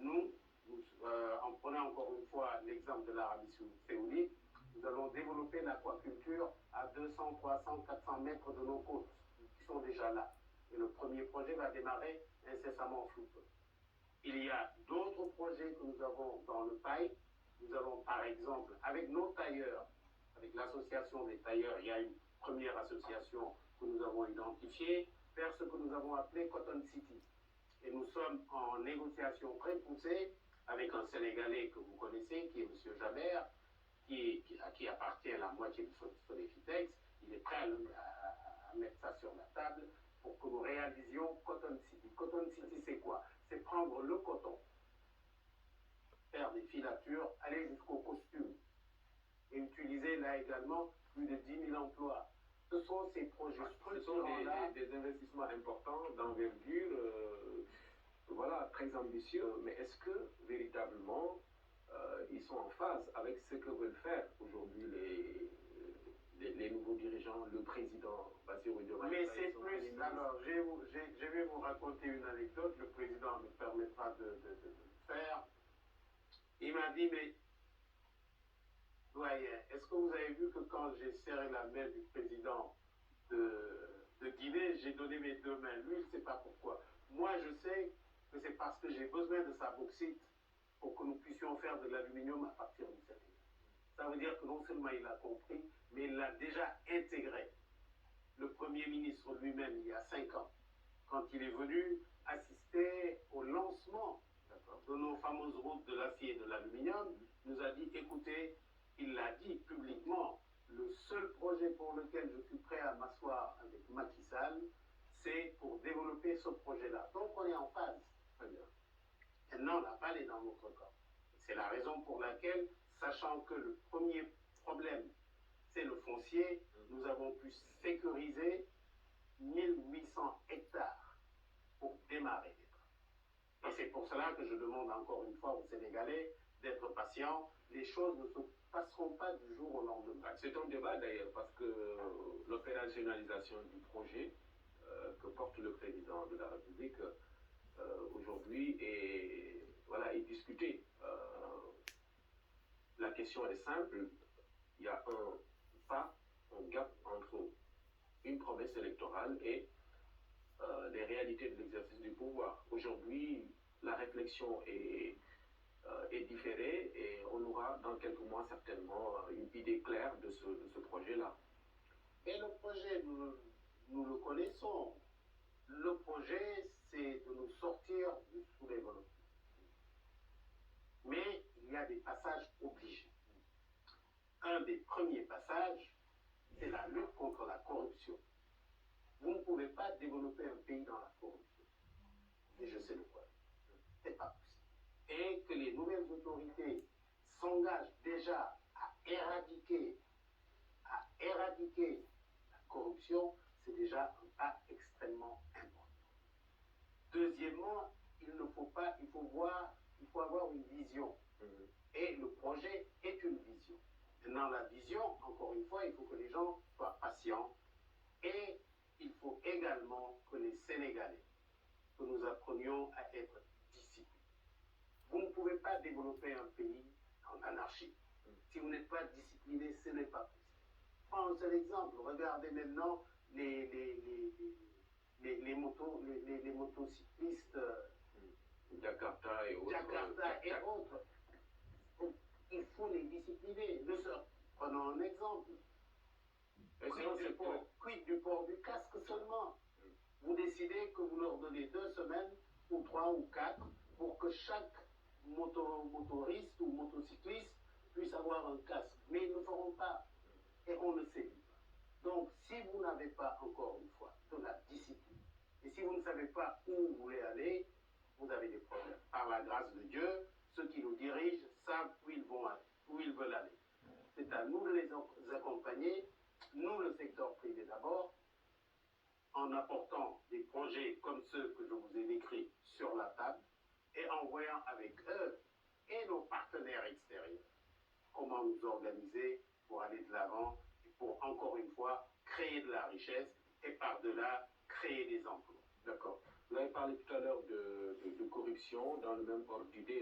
en prenant encore une fois l'exemple de l'Arabie saoudite, nous allons développer l'aquaculture à 200, 300, 400 mètres de nos côtes, qui sont déjà là. Et le premier projet va démarrer incessamment sous peu. Il y a d'autres projets que nous avons dans le pipe. Nous allons par exemple, avec nos tailleurs, avec l'association des tailleurs, il y a une première association que nous avons identifiée, vers ce que nous avons appelé Cotton City. Et nous sommes en négociation très poussée avec un Sénégalais que vous connaissez, qui est M. Jabert, à qui appartient la moitié de Sodefitex. Il est prêt à mettre ça sur la table pour que nous réalisions Cotton City. Cotton City, c'est quoi? C'est prendre le coton, faire des filatures, aller jusqu'au costume et utiliser là également plus de 10 000 emplois. Ce sont ces projets structurants-là. Des investissements importants, d'envergure, voilà, très ambitieux, mais est-ce que véritablement ils sont en phase avec ce que veulent faire aujourd'hui les nouveaux dirigeants, le président Bassirou Diomaye? Mais c'est plus, alors je vais vous raconter une anecdote, le président me permettra de le faire. Il m'a dit, mais doyen, est-ce que vous avez vu que quand j'ai serré la main du président de Guinée, j'ai donné mes deux mains? Lui, je ne sais pas pourquoi. Moi, je sais que c'est parce que j'ai besoin de sa bauxite pour que nous puissions faire de l'aluminium à partir du Sénégal. Ça veut dire que non seulement il a compris, mais il l'a déjà intégré. Le Premier ministre lui-même, il y a 5 ans, quand il est venu assister au lancement de nos fameuses routes de l'acier et de l'aluminium, nous a dit, écoutez, il l'a dit publiquement, le seul projet pour lequel je suis prêt à m'asseoir avec Macky Sall, c'est pour développer ce projet-là. Donc on est en phase. Très bien. Maintenant, la balle est dans notre camp. C'est la raison pour laquelle, sachant que le premier problème, c'est le foncier, nous avons pu sécuriser 1800 hectares pour démarrer les travaux. Et c'est pour cela que je demande encore une fois aux Sénégalais d'être patients. Les choses ne se passeront pas du jour au lendemain. C'est un débat d'ailleurs, parce que l'opérationnalisation du projet que porte le président de la République aujourd'hui est discutée. La question est simple, il y a un gap entre une promesse électorale et les réalités de l'exercice du pouvoir. Aujourd'hui, la réflexion est différée et on aura dans quelques mois certainement une idée claire de ce projet-là. Et le projet, nous le connaissons. Le projet, c'est de nous sortir du sous-développement. Mais il y a des passages obligés. Un des premiers passages, c'est la lutte contre la corruption. Vous ne pouvez pas développer un pays dans la corruption. Et je sais le quoi. C'est pas possible. Et que les nouvelles autorités s'engagent déjà à éradiquer la corruption, c'est déjà un pas extrêmement important. Deuxièmement, il faut avoir une vision. Et le projet est une vision. Maintenant, la vision, encore une fois, il faut que les gens soient patients et il faut également que les Sénégalais, que nous apprenions à être disciplinés. Vous ne pouvez pas développer un pays en anarchie. Si vous n'êtes pas discipliné, ce n'est pas possible. Prends un seul exemple. Regardez maintenant les motocyclistes Jakarta et autres. Il faut les discipliner. Prenons un exemple. Quid du port du casque seulement. Vous décidez que vous leur donnez 2 semaines, ou 3 ou 4, pour que chaque motoriste ou motocycliste puisse avoir un casque. Mais ils ne le feront pas. Et on le sait. Donc, si vous n'avez pas, encore une fois, de la discipline, et si vous ne savez pas où vous voulez aller, vous avez des problèmes. Par la grâce de Dieu, ceux qui nous dirigent savent où ils vont aller, où ils veulent aller. C'est à nous de les accompagner, nous le secteur privé d'abord, en apportant des projets comme ceux que je vous ai décrits sur la table, et en voyant avec eux et nos partenaires extérieurs comment nous organiser pour aller de l'avant et pour, encore une fois, créer de la richesse et par-delà, créer des emplois. D'accord. Vous avez parlé tout à l'heure de corruption dans le même ordre d'idée.